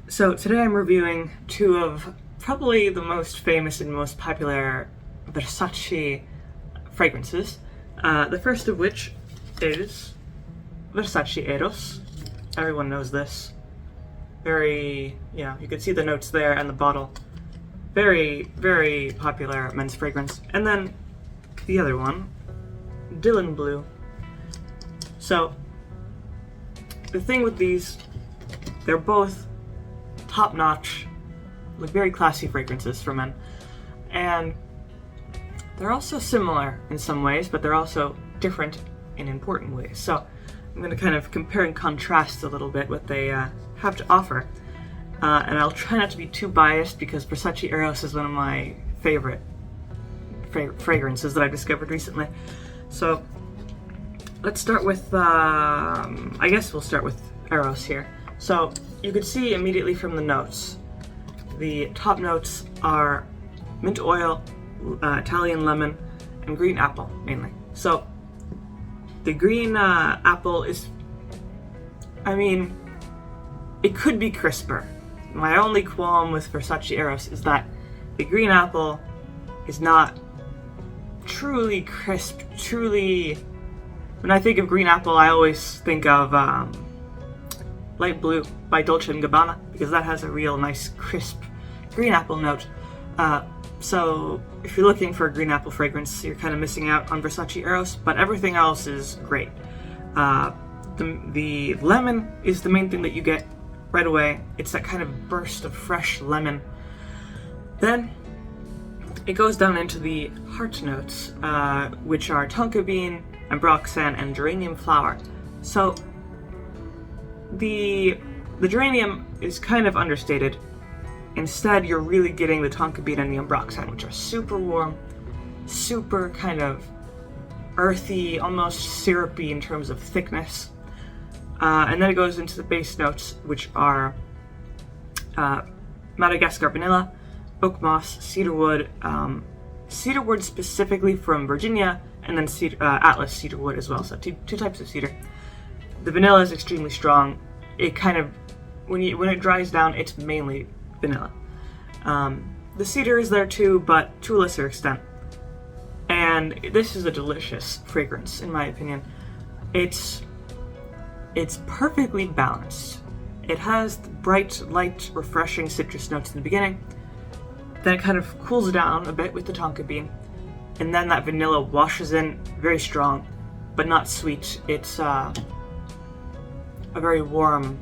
So today I'm reviewing two of probably the most famous and most popular Versace fragrances. The first of which is Versace Eros. Everyone knows this. Very, you can see the notes there and the bottle. Very, very popular men's fragrance. And then the other one, Dylan Blue. So, the thing with these, they're both top-notch, like very classy fragrances for men. And they're also similar in some ways, but they're also different in important ways. So I'm going to kind of compare and contrast a little bit what they have to offer. And I'll try not to be too biased because Versace Eros is one of my favorite fragrances that I've discovered recently. So let's start with, I guess we'll start with Eros here. So you could see immediately from the notes, the top notes are mint oil, Italian lemon, and green apple mainly. So the green apple is, it could be crisper. My only qualm with Versace Eros is that the green apple is not truly crisp, when I think of green apple, I always think of Light Blue by Dolce & Gabbana, because that has a real nice crisp green apple note. So if you're looking for a green apple fragrance, you're kind of missing out on Versace Eros, but everything else is great. The lemon is the main thing that you get right away. It's that kind of burst of fresh lemon. Then it goes down into the heart notes, which are tonka bean, ambroxan, and geranium flower. So the geranium is kind of understated. Instead, you're really getting the tonka bean and the ambroxan, which are super warm, super kind of earthy, almost syrupy in terms of thickness. And then it goes into the base notes, which are Madagascar vanilla, oak moss, cedarwood specifically from Virginia, and then Atlas cedarwood as well. So two types of cedar. The vanilla is extremely strong. It kind of, when it dries down, it's mainly vanilla. The cedar is there too, but to a lesser extent. And this is a delicious fragrance, in my opinion. It's perfectly balanced. It has the bright, light, refreshing citrus notes in the beginning. Then it kind of cools down a bit with the tonka bean. And then that vanilla washes in, very strong, but not sweet. It's a very warm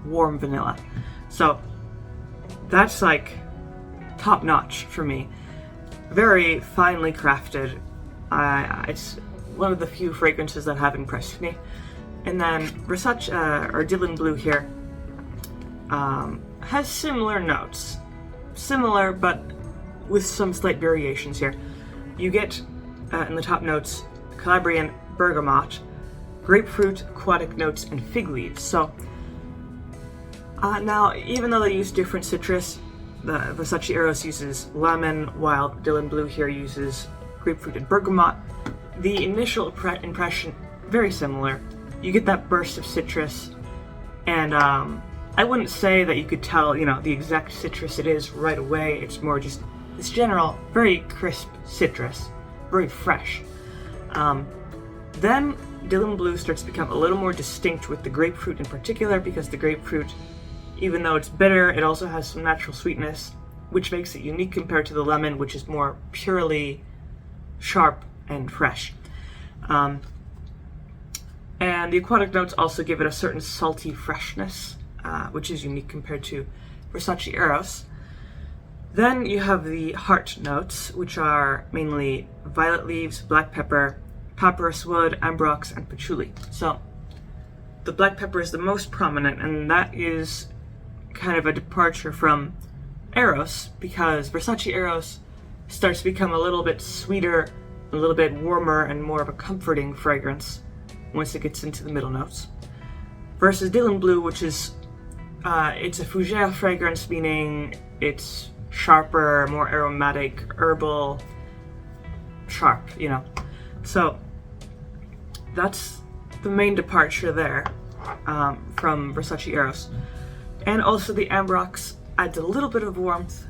vanilla. So that's like top notch for me. Very finely crafted. It's one of the few fragrances that have impressed me. And then Versace or Dylan Blue here has similar notes, similar but with some slight variations here. You get in the top notes Calabrian bergamot, grapefruit, aquatic notes, and fig leaves. So now, even though they use different citrus, the Versace Eros uses lemon, while Dylan Blue here uses grapefruit and bergamot. The initial impression, very similar. You get that burst of citrus, and I wouldn't say that you could tell, the exact citrus it is right away. It's more just this general, very crisp citrus, very fresh. Then Dylan Blue starts to become a little more distinct with the grapefruit in particular, because the grapefruit, even though it's bitter, it also has some natural sweetness, which makes it unique compared to the lemon, which is more purely sharp and fresh. And the aquatic notes also give it a certain salty freshness, which is unique compared to Versace Eros. Then you have the heart notes, which are mainly violet leaves, black pepper, papyrus wood, ambrox, and patchouli. So the black pepper is the most prominent, and that is kind of a departure from Eros, because Versace Eros starts to become a little bit sweeter, a little bit warmer, and more of a comforting fragrance once it gets into the middle notes. Versus Dylan Blue, which is, it's a fougere fragrance, meaning it's sharper, more aromatic, herbal, sharp, So that's the main departure there from Versace Eros. And also the Ambrox adds a little bit of warmth,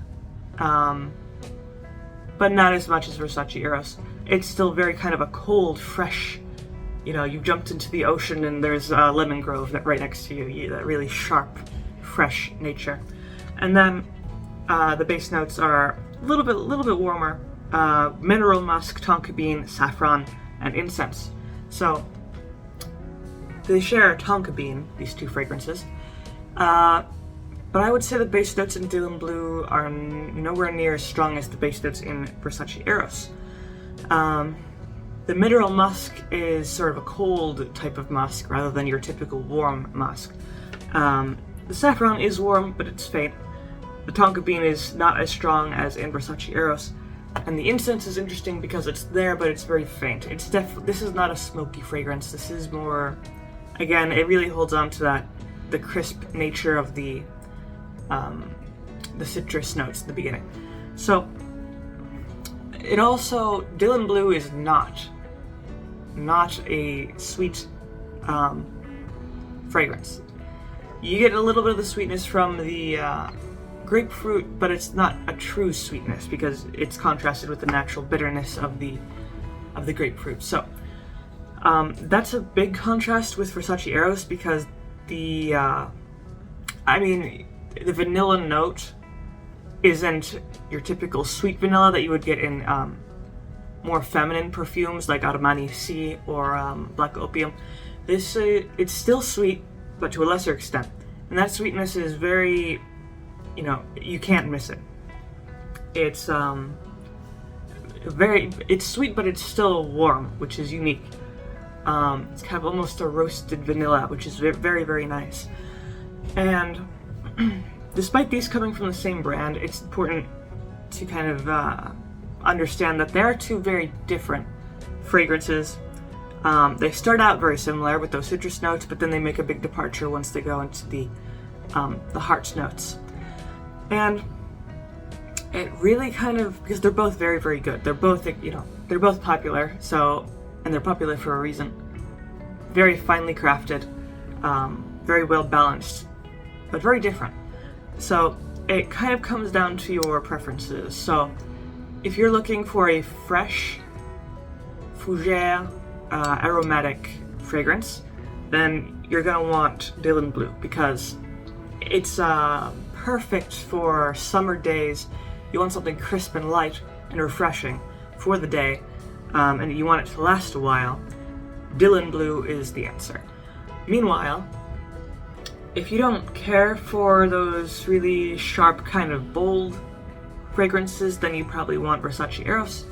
but not as much as Versace Eros. It's still very kind of a cold, fresh, you've jumped into the ocean and there's a lemon grove right next to you, that really sharp, fresh nature. And then the base notes are a little bit warmer, mineral musk, tonka bean, saffron, and incense. So they share tonka bean, these two fragrances. But I would say the base notes in Dylan Blue are nowhere near as strong as the base notes in Versace Eros. The mineral musk is sort of a cold type of musk rather than your typical warm musk. The saffron is warm, but it's faint. The tonka bean is not as strong as in Versace Eros. And the incense is interesting because it's there, but it's very faint. This is not a smoky fragrance. This is more, again, it really holds on to the crisp nature of the citrus notes at the beginning. So it also, Dylan Blue is not a sweet fragrance. You get a little bit of the sweetness from the grapefruit, but it's not a true sweetness because it's contrasted with the natural bitterness of the grapefruit. So that's a big contrast with Versace Eros because the vanilla note isn't your typical sweet vanilla that you would get in more feminine perfumes like Armani C or Black Opium. This it's still sweet, but to a lesser extent, and that sweetness is very, you can't miss it. It's it's sweet, but it's still warm, which is unique. It's kind of almost a roasted vanilla, which is very, very nice. And despite these coming from the same brand, it's important to kind of understand that there are two very different fragrances. They start out very similar with those citrus notes, but then they make a big departure once they go into the heart notes. And it really kind of, because they're both very, very good. They're both, they're both popular, and they're popular for a reason. Very finely crafted, very well balanced, but very different. So it kind of comes down to your preferences. So if you're looking for a fresh, fougere, aromatic fragrance, then you're gonna want Dylan Blue because it's perfect for summer days. You want something crisp and light and refreshing for the day, and you want it to last a while. Dylan Blue is the answer. Meanwhile, if you don't care for those really sharp, kind of bold fragrances, then you probably want Versace Eros,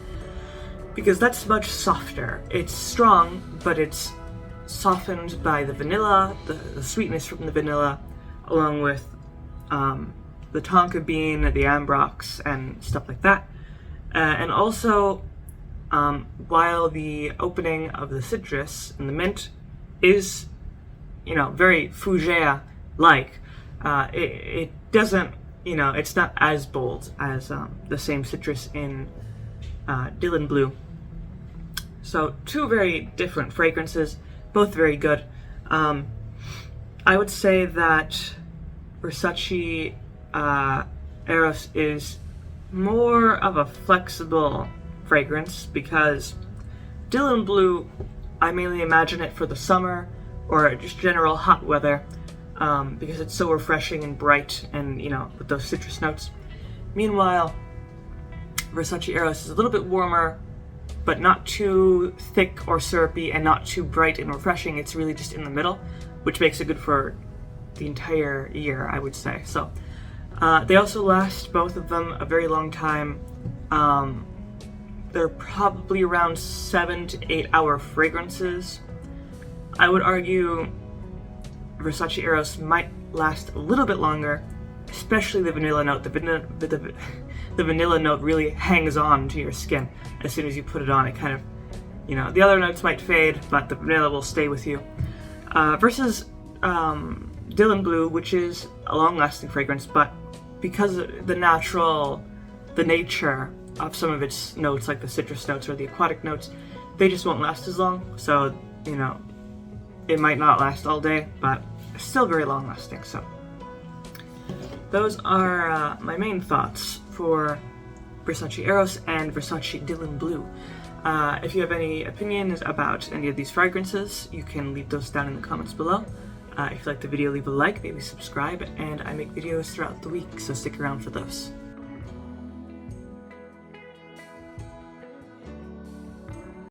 because that's much softer. It's strong, but it's softened by the vanilla, the sweetness from the vanilla, along with the tonka bean, the ambrox, and stuff like that. And also, while the opening of the citrus and the mint is, very fougere-like, it doesn't, it's not as bold as the same citrus in Dylan Blue. So two very different fragrances, both very good. I would say that Versace Eros is more of a flexible fragrance because Dylan Blue, I mainly imagine it for the summer or just general hot weather, because it's so refreshing and bright and, with those citrus notes. Meanwhile, Versace Eros is a little bit warmer, but not too thick or syrupy and not too bright and refreshing. It's really just in the middle, which makes it good for the entire year, I would say. So they also last, both of them, a very long time. They're probably around 7 to 8 hour fragrances. I would argue Versace Eros might last a little bit longer, especially the vanilla note. The vanilla note really hangs on to your skin as soon as you put it on. It kind of, the other notes might fade, but the vanilla will stay with you. Versus Dylan Blue, which is a long-lasting fragrance, but because of the nature of some of its notes, like the citrus notes or the aquatic notes, they just won't last as long. So, it might not last all day, but still very long-lasting. So those are my main thoughts for Versace Eros and Versace Dylan Blue. If you have any opinions about any of these fragrances, you can leave those down in the comments below. If you like the video, leave a like, maybe subscribe, and I make videos throughout the week, so stick around for those.